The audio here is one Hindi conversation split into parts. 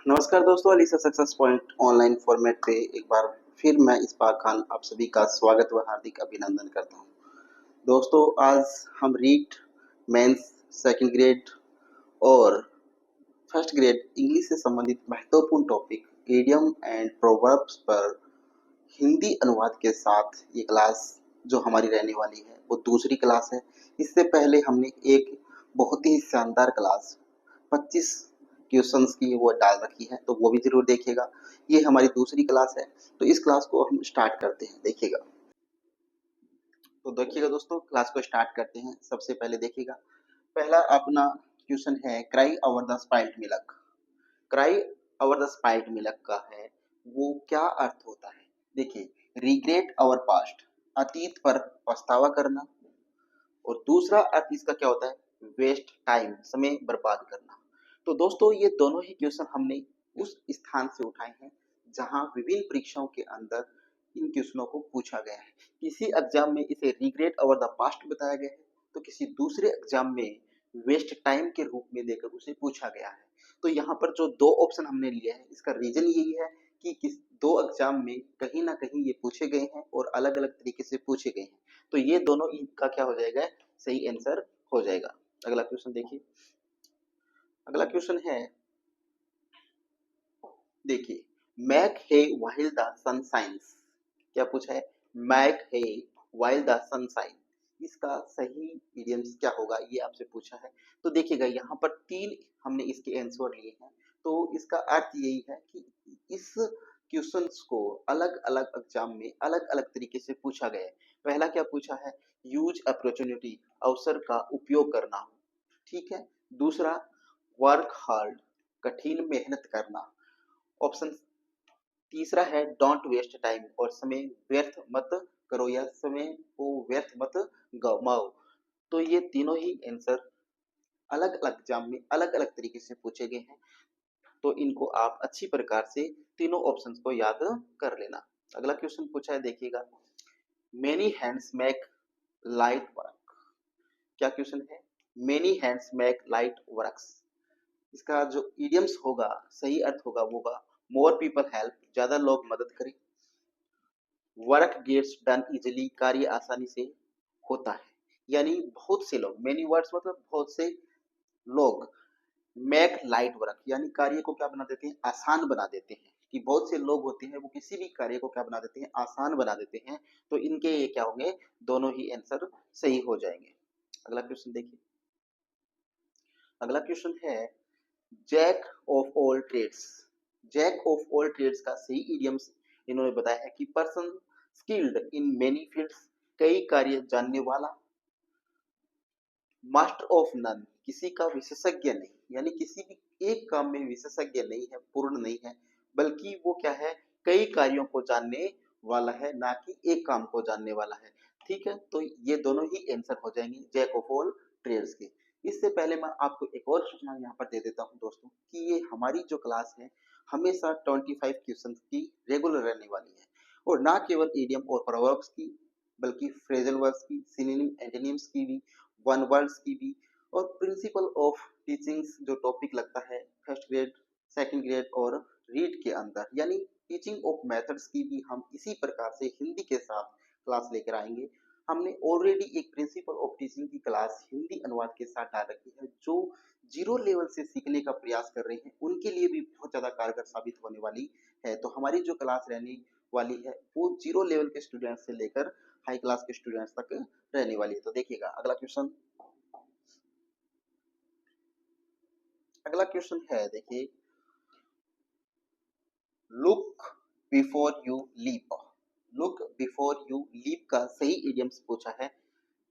नमस्कार दोस्तों, Alisa success point online format पे एक बार फिर मैं इस्बाक खान आप सभी का स्वागत व हार्दिक अभिनंदन करता हूँ। दोस्तों, आज हम रीट, मेंस, सेकंड ग्रेड और फर्स्ट ग्रेड इंग्लिश से संबंधित महत्वपूर्ण टॉपिक इडियम एंड प्रोवर्ब्स पर हिंदी अनुवाद के साथ ये क्लास जो हमारी रहने वाली है वो दूसरी क्लास है। इससे पहले हमने एक बहुत ही शानदार क्लास 25 क्वेश्चंस की वो डाल रखी है, तो वो भी जरूर देखिएगा। ये हमारी दूसरी क्लास है, तो इस क्लास को हम स्टार्ट करते हैं। देखिएगा, तो देखिएगा दोस्तों, क्लास को स्टार्ट करते हैं। सबसे पहले देखिएगा, पहला अपना क्वेश्चन है cry over the spilled milk. Cry over the spilled milk का है वो क्या अर्थ होता है। देखिए, रिग्रेट आवर पास्ट, अतीत पर पछतावा करना। और दूसरा अर्थ इसका क्या होता है, वेस्ट टाइम, समय बर्बाद करना। तो दोस्तों, ये दोनों ही क्वेश्चन हमने उस स्थान से उठाए हैं जहां विभिन्न परीक्षाओं के अंदर इन क्वेश्चनों को पूछा गया है। किसी एग्जाम में इसे रिग्रेट ओवर द पास्ट बताया गया है, तो किसी दूसरे एग्जाम में वेस्ट टाइम के रूप में देकर उसे पूछा गया है। तो यहाँ पर जो दो ऑप्शन हमने लिए हैं, इसका रीजन यही है कि किस दो एग्जाम में कहीं ना कहीं ये पूछे गए हैं और अलग अलग तरीके से पूछे गए हैं। तो ये दोनों इनका क्या हो जाएगा, सही आंसर हो जाएगा। अगला क्वेश्चन देखिए, अगला क्वेश्चन है, देखिए, make hay while the sun shines. क्या पूछा है, make hay while the sun shine, इसका सही इडियम्स क्या होगा, ये आपसे पूछा है। तो देखिएगा, यहाँ पर तीन हमने इसके आंसर लिए हैं। तो इसका अर्थ यही है कि इस क्वेश्चंस को अलग अलग एग्जाम में अलग अलग तरीके से पूछा गया है। पहला क्या पूछा है, यूज अपॉर्चुनिटी, अवसर का उपयोग करना, ठीक है। दूसरा, वर्क हार्ड, कठिन मेहनत करना। ऑप्शन तीसरा है डोंट वेस्ट टाइम, और समय व्यर्थ मत करो या समय को व्यर्थ मत गवाओ। तो ये तीनों ही आंसर अलग अलग एग्जाम में अलग अलग तरीके से पूछे गए हैं। तो इनको आप अच्छी प्रकार से तीनों ऑप्शंस को याद कर लेना। अगला क्वेश्चन पूछा है, देखिएगा, many hands make light work. क्या क्वेश्चन है, many hands make light works, इसका जो इडियम्स होगा, सही अर्थ होगा वो होगा मोर पीपल हेल्प, ज्यादा लोग मदद करें। वर्क गेट्स डन इजिली, कार्य आसानी से होता है। यानी बहुत से लोग, मेनी वर्ड्स मतलब बहुत से लोग, मेक लाइट वर्क यानी कार्य को क्या बना देते हैं, आसान बना देते हैं। कि बहुत से लोग होते हैं वो किसी भी कार्य को क्या बना देते हैं, आसान बना देते हैं। तो इनके ये क्या होंगे, दोनों ही आंसर सही हो जाएंगे। अगला क्वेश्चन देखिए, अगला क्वेश्चन है, jack of all trades. Jack of all trades का सही इडियम्स इन्होंने बताया है कि person skilled in many fields, कई कार्य जानने वाला। मास्टर ऑफ नन, किसी का विशेषज्ञ नहीं, यानी किसी भी एक काम में विशेषज्ञ नहीं है, पूर्ण नहीं है, बल्कि वो क्या है, कई कार्यों को जानने वाला है, ना कि एक काम को जानने वाला है। ठीक है, तो ये दोनों ही आंसर हो जाएंगे जैक ऑफ ऑल ट्रेड्स के। इससे पहले मैं आपको एक और सूचना यहाँ पर दे देता हूँ दोस्तों, कि ये हमारी जो क्लास है हमेशा 25 क्वेश्चन की रेगुलर रहने वाली है, और ना केवल इडियम और प्रोवर्ब्स की, बल्कि फ्रेजल वर्ड्स की, सिनोनिम एंटोनिम्स की भी, वन वर्ड्स की भी, और प्रिंसिपल ऑफ टीचिंग्स जो टॉपिक लगता है फर्स्ट ग्रेड, सेकंड ग्रेड और रीड के अंदर, यानी टीचिंग ऑफ मेथड्स की भी हम इसी प्रकार से हिंदी के साथ क्लास लेकर आएंगे। हमने ऑलरेडी एक प्रिंसिपल ऑफ टीचिंग की क्लास हिंदी अनुवाद के साथ डाल रखी है, जो जीरो लेवल से सीखने का प्रयास कर रहे हैं उनके लिए भी बहुत ज्यादा कारगर साबित होने वाली है। तो हमारी जो क्लास रहने वाली है वो जीरो लेवल के स्टूडेंट्स से लेकर हाई क्लास के स्टूडेंट्स तक रहने वाली है। तो देखिएगा, अगला क्वेश्चन, अगला क्वेश्चन है, देखिए, look before you leap. Look before you leap का सही इडियम्स पूछा है,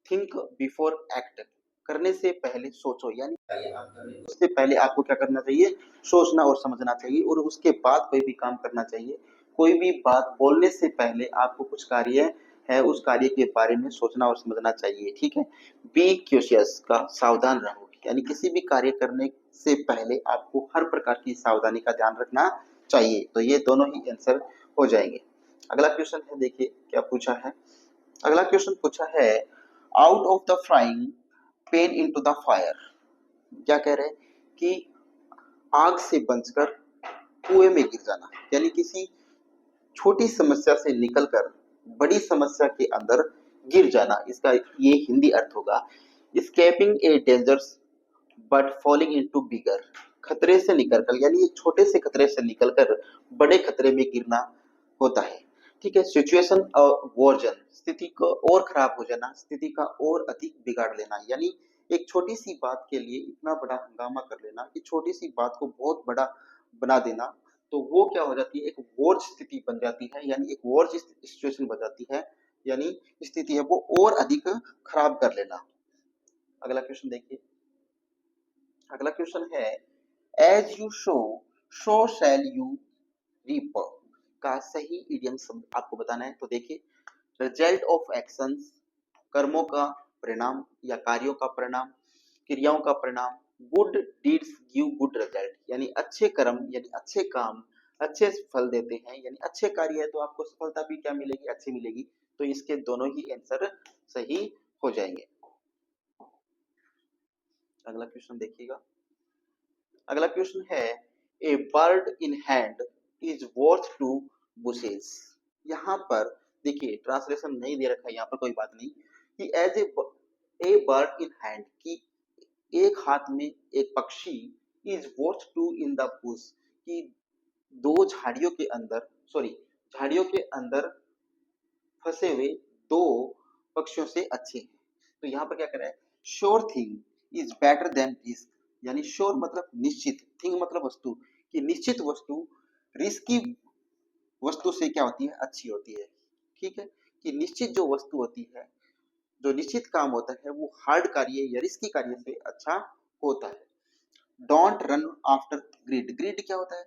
थिंक बिफोर एक्ट, करने से पहले सोचो, यानी उससे पहले आपको क्या करना चाहिए, सोचना और समझना चाहिए, और उसके बाद कोई भी काम करना चाहिए। कोई भी बात बोलने से पहले आपको कुछ कार्य है उस कार्य के बारे में सोचना और समझना चाहिए। ठीक है, बी क्यूशियस का सावधान रहो, यानी किसी भी कार्य करने से पहले आपको हर प्रकार की सावधानी का ध्यान रखना चाहिए। तो ये दोनों ही आंसर हो जाएंगे। अगला क्वेश्चन है, देखिए क्या पूछा है, अगला क्वेश्चन पूछा है, out of the frying pan into the fire. क्या कह रहे हैं कि आग से बचकर कुएं में गिर जाना, यानी किसी छोटी समस्या से निकलकर बड़ी समस्या के अंदर गिर जाना, इसका ये हिंदी अर्थ होगा। Escaping a dangers but falling into bigger, खतरे से निकलकर, यानी एक छोटे से खतरे से निकलकर बड़े खतरे में गिरना होता है। ठीक है। सिचुएशन वर्जन, स्थिति को और खराब हो जाना, स्थिति का और अधिक बिगाड़ लेना, यानी एक छोटी सी बात के लिए इतना बड़ा हंगामा कर लेना कि छोटी सी बात को बहुत बड़ा बना देना, तो वो क्या हो जाती है, एक वॉर स्थिति बन जाती है, यानी एक वॉर सिचुएशन बन जाती है, यानी स्थिति है वो और अधिक खराब कर लेना। अगला क्वेश्चन देखिए। अगला क्वेश्चन है as you sow shall you reap का सही इडियम शब्द आपको बताना है। तो देखिए, रिजल्ट ऑफ एक्शंस, कर्मों का परिणाम या कार्यों का परिणाम, क्रियाओं का परिणाम। Good deeds give good result, यानी अच्छे कर्म यानी अच्छे काम अच्छे फल देते हैं, यानी अच्छे कार्य है तो आपको सफलता भी क्या मिलेगी, अच्छी मिलेगी। तो इसके दोनों ही आंसर सही हो जाएंगे। अगला क्वेश्चन देखिएगा। अगला क्वेश्चन है a bird in hand is worth two bushes. यहाँ पर देखिए ट्रांसलेशन नहीं दे रखा है, यहाँ पर कोई बात नहीं, कि as a bird in hand, कि एक हाथ में एक पक्षी, is worth two in the bush, कि दो झाड़ियों के अंदर, सॉरी, झाड़ियों के अंदर फंसे हुए दो पक्षियों से अच्छे हैं। तो यहाँ पर क्या कर रहा है, sure thing is better than risk, यानी श्योर मतलब निश्चित, थिंग मतलब वस्तु, कि निश्चित वस्तु रिस्की वस्तु से क्या होती है, अच्छी होती है। ठीक है, कि निश्चित जो वस्तु होती है, जो निश्चित काम होता है, वो हार्ड कार्य या रिस्की कार्य से अच्छा होता है। Don't run after greed, greed क्या होता है,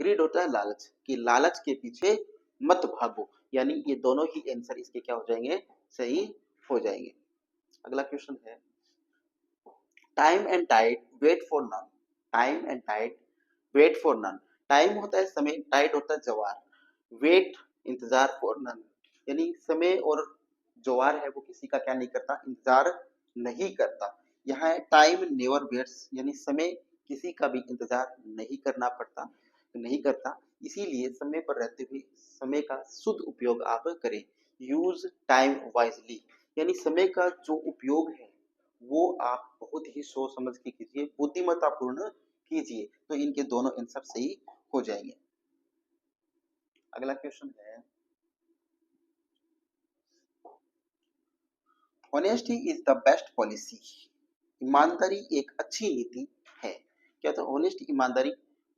ग्रीड होता है लालच, कि लालच के पीछे मत भागो, यानी ये दोनों ही आंसर इसके क्या हो जाएंगे, सही हो जाएंगे। अगला क्वेश्चन है time and tide wait for none, time and tide wait for none, time होता है समय, टाइड होता है जवार, वेट इंतजार फॉर नन, यानी समय और जवार है वो किसी का क्या नहीं करता, इंतजार नहीं करता। यहाँ है टाइम नेवर वेट्स, यानी समय किसी का भी इंतजार नहीं करना पड़ता, नहीं करता, इसीलिए समय पर रहते हुए समय का शुद्ध उपयोग आप करें। यूज टाइम वाइजली, यानी समय का जो उपयोग है वो आप बहुत ही सोच समझ के कीजिए, बुद्धिमत्तापूर्ण कीजिए, तो इनके दोनों आंसर सही हो जाएंगे। अगला क्वेश्चन है honesty is the best policy, ईमानदारी एक अच्छी नीति है। क्या तो ऑनेस्ट, ईमानदारी,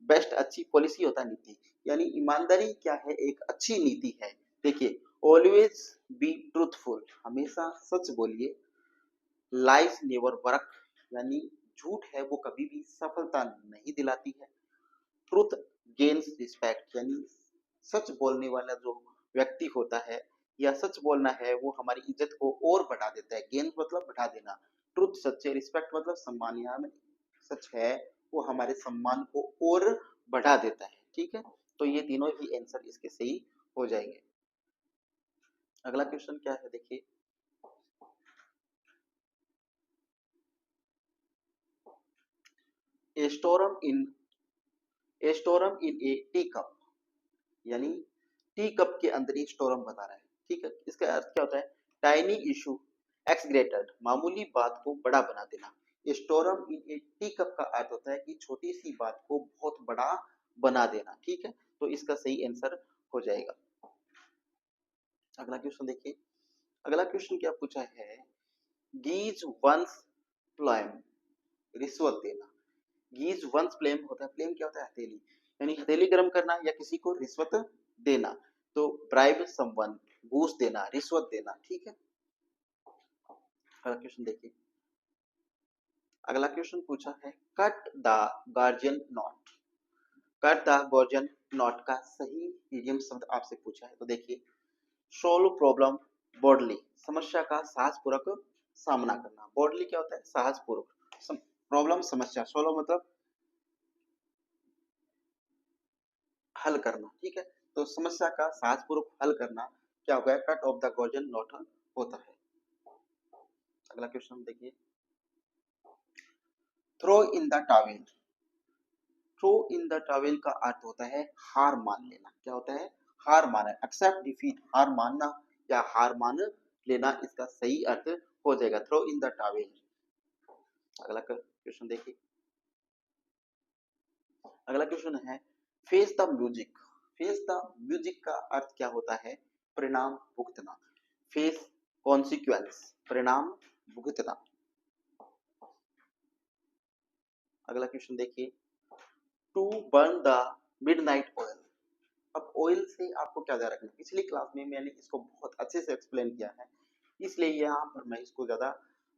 बेस्ट अच्छी, पॉलिसी होता है नीति, यानी ईमानदारी क्या है, एक अच्छी नीति है। देखिए, ऑलवेज बी ट्रूथफुल, हमेशा सच बोलिए। लाइस नेवर वर्क, यानी झूठ है वो कभी भी सफलता नहीं दिलाती है। ट्रूथ गेन्स रिस्पेक्ट, यानी सच बोलने वाला जो व्यक्ति होता है या सच बोलना है वो हमारी इज्जत को और बढ़ा देता है। गेन मतलब बढ़ा देना, ट्रूथ सच है, रिस्पेक्ट मतलब सम्मान, यहाँ में सच है वो हमारे सम्मान को और बढ़ा देता है। ठीक है, तो ये तीनों ही आंसर इसके सही हो जाएंगे। अगला क्वेश्चन क्या है देखिए, a storm in a tea cup, यानी टी कप के अंदर एक स्टोरम बता रहा है। ठीक है, इसका अर्थ क्या होता है, टाइनी इशू एक्सग्रेटेड, मामूली बात को बड़ा बना देना। Storm in a tea cup का अर्थ होता है कि छोटी सी बात को बहुत बड़ा बना देना। ठीक है, तो इसका सही आंसर हो जाएगा। अगला क्वेश्चन देखिए। अगला क्वेश्चन क्या पूछा है, गीज वंस प्लाइम, रिश्वत देना। गीज वंस प्लेम होता है, प्लेम क्या होता है, हथेली, यानी हथेली गर्म करना या किसी को रिश्वत देना। तो ब्राइब समवन, घूस देना, रिश्वत देना। ठीक है, अगला क्वेश्चन देखिए। अगला क्वेश्चन पूछा है cut the Gordian not, cut the Gordian not का सही इडियम शब्द आपसे पूछा है। तो देखिए, सोल्व प्रॉब्लम बोल्डली, समस्या का साहसपूर्वक सामना करना। बोल्डली क्या होता है, साहसपूर्वक, प्रॉब्लम समस्या, सोल्व मतलब हल करना। ठीक है, तो समस्या का साहसपूर्वक हल करना क्या होगा, cut off the Gordian knot होता है। अगला क्वेश्चन देखिए, throw in the towel, throw in the towel का अर्थ होता है हार मान लेना। क्या होता है? हार माना, एक्सेप्ट डिफीट, हार मानना या हार मान लेना, इसका सही अर्थ हो जाएगा थ्रो इन द टॉवेल। अगला क्वेश्चन देखिए। अगला क्वेश्चन है face the music. Face the music का अर्थ क्या होता है? परिणाम भुगतना। फेस कॉन्सिक्वेंस, परिणाम भुगतना। अगला क्वेश्चन देखिए। To burn the midnight oil. अब ऑयल से आपको क्या ध्यान रखना है? पिछली क्लास में मैंने इसको बहुत अच्छे से एक्सप्लेन किया है, इसलिए यहाँ पर मैं इसको ज्यादा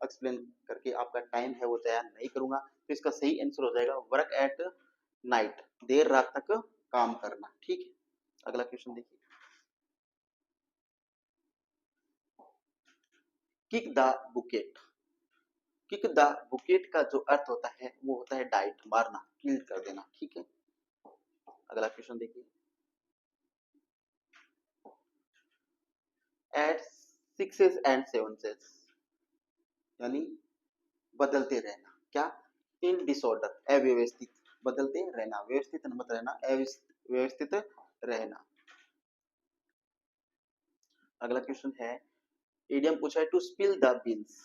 एक्सप्लेन करके आपका टाइम है वो तैयार नहीं करूंगा। तो इसका सही आंसर हो जाएगा वर्क एट नाइट, देर रात तक काम करना। ठीक है, अगला क्वेश्चन देखिए। Kick the bouquet. Kick the bouquet का जो अर्थ होता है वो होता है डाइट, मारना, किल कर देना। ठीक है, अगला क्वेश्चन देखिए। एट सिक्सेस एंड सेवनसेस, यानी बदलते रहना। क्या? इन डिसऑर्डर, अव्यवस्थित, बदलते रहना, व्यवस्थित मत रहना, व्यवस्थित रहना। अगला क्वेश्चन है, इडियम पूछा है to spill the beans.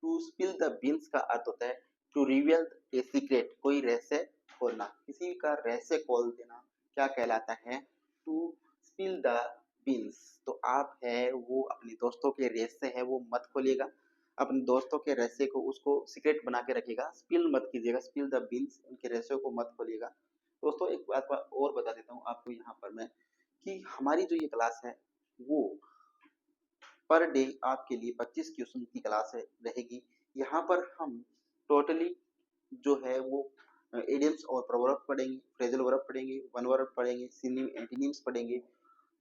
To spill the beans का अर्थ होता है टू रिवील ए सीक्रेट, कोई रहस्य खोलना, किसी का रहस्य खोल देना, क्या कहलाता है? To spill the beans. तो आप है वो अपने दोस्तों के रहस्य है वो मत खोलिएगा, अपने दोस्तों के रहस्य को उसको सीक्रेट बना के रखिएगा, स्पिल मत कीजिएगा, स्पिल द बीन्स, उनके रहस्यों को मत खोलिएगा। दोस्तों एक बात और बता देता हूँ आपको यहाँ पर मैं, कि हमारी जो ये क्लास है वो पर डे आपके लिए 25 क्वेश्चन की क्लास है रहेगी। यहाँ पर हम टोटली जो है वो इडियम्स और प्रोवर्ब पढ़ेंगे, फ्रेजल वर्ब पढ़ेंगे, वन वर्ब पढ़ेंगे, सिनोनिम एंटोनिम्स पढ़ेंगे।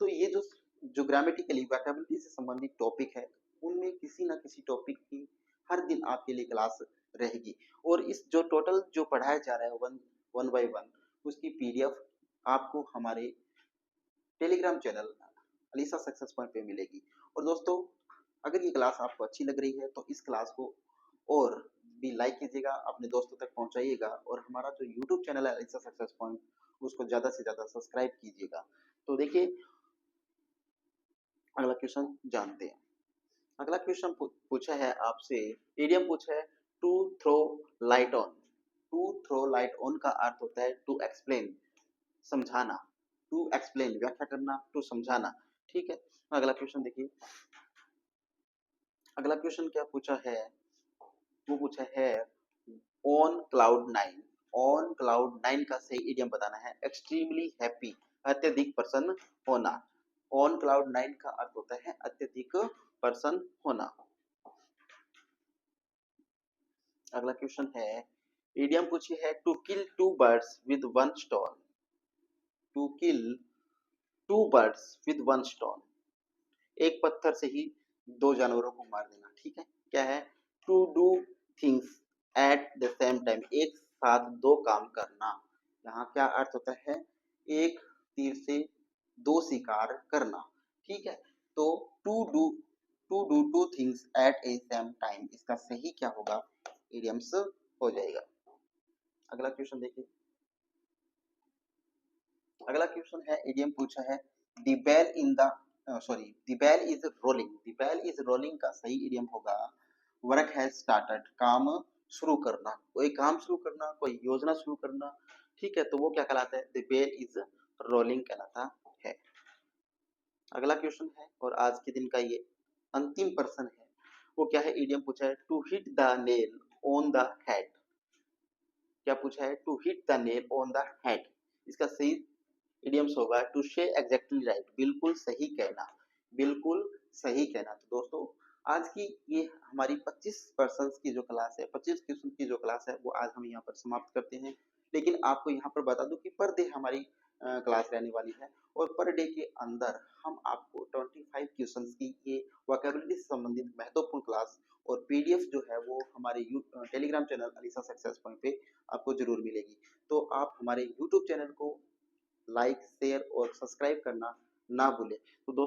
तो ये जो ग्रामेटिकली वोकैबुलरी से संबंधित टॉपिक है उनमें किसी ना किसी टॉपिक की हर दिन आपके लिए क्लास रहेगी। और इस जो टोटल जो पढ़ाया जा रहा है वन वन बाय वन, उसकी पीडीएफ आपको हमारे telegram channel Alisa success point पे मिलेगी। और दोस्तों अगर ये क्लास आपको अच्छी लग रही है तो इस क्लास को और भी लाइक कीजिएगा, अपने दोस्तों तक पहुंचाइएगा, और हमारा जो यूट्यूब चैनल है अलीसा सक्सेस पॉइंट उसको ज्यादा से ज्यादा सब्सक्राइब कीजिएगा। तो देखिए अगला क्वेश्चन जानते हैं। अगला क्वेश्चन पूछा है आपसे, इडियम पूछा है to throw light on. To throw light on का अर्थ होता है टू एक्सप्लेन, समझाना, टू एक्सप्लेन व्याख्या करना, टू समझाना। ठीक है, अगला क्वेश्चन देखिए। अगला क्वेश्चन क्या पूछा है? वो पूछा है on cloud nine. On cloud nine का सही इडियम बताना है एक्सट्रीमली हैप्पी, अत्यधिक प्रसन्न होना। ऑन क्लाउड नाइन का अर्थ होता है अत्यधिक प्रसन्न होना। अगला क्वेश्चन है, इडियम पूछी है to kill two birds with one stone. To kill two birds with one stone, एक पत्थर से ही दो जानवरों को मार देना। ठीक है, क्या है? To do things at the same time, एक साथ दो काम करना। यहाँ क्या अर्थ होता है? एक तीर से दो शिकार करना। ठीक है, तो to do two things at a same time, इसका सही क्या होगा? इडियम्स हो जाएगा। अगला क्वेश्चन देखिए। अगला क्वेश्चन है, इडियम पूछा है the bell in the the bell is rolling. The bell is rolling का सही इडियम होगा वर्क हैज स्टार्टेड, काम शुरू करना, कोई काम शुरू करना, कोई योजना शुरू करना। ठीक है, तो वो क्या कहलाता है? द बेल इज रोलिंग कहलाता है। अगला क्वेश्चन है और आज के दिन का ये अंतिम प्रश्न है, वो क्या है? इडियम पूछा है to hit the nail on the head. क्या पूछा है? To hit the nail on the head, इसका सही इडियम्स होगा टू से एग्जैक्टली राइट, बिल्कुल सही कहना, बिल्कुल सही कहना। तो दोस्तों आज की ये हमारी 25 पर्सन्स की जो क्लास है, 25 क्वेश्चन की जो क्लास है वो आज हम यहाँ पर समाप्त करते हैं। लेकिन आपको यहाँ पर बता दूं कि पर डे हमारी क्लास रहने वाली है, और पर डे के अंदर हम आपको 25 क्वेश्चंस की ये वोकैबुलरी से संबंधित महत्वपूर्ण क्लास और पीडीएफ जो है वो हमारे telegram channel Alisa success point पे आपको जरूर मिलेगी। तो आप हमारे यूट्यूब चैनल को लाइक, शेयर और सब्सक्राइब करना ना भूलें। तो दोस्तों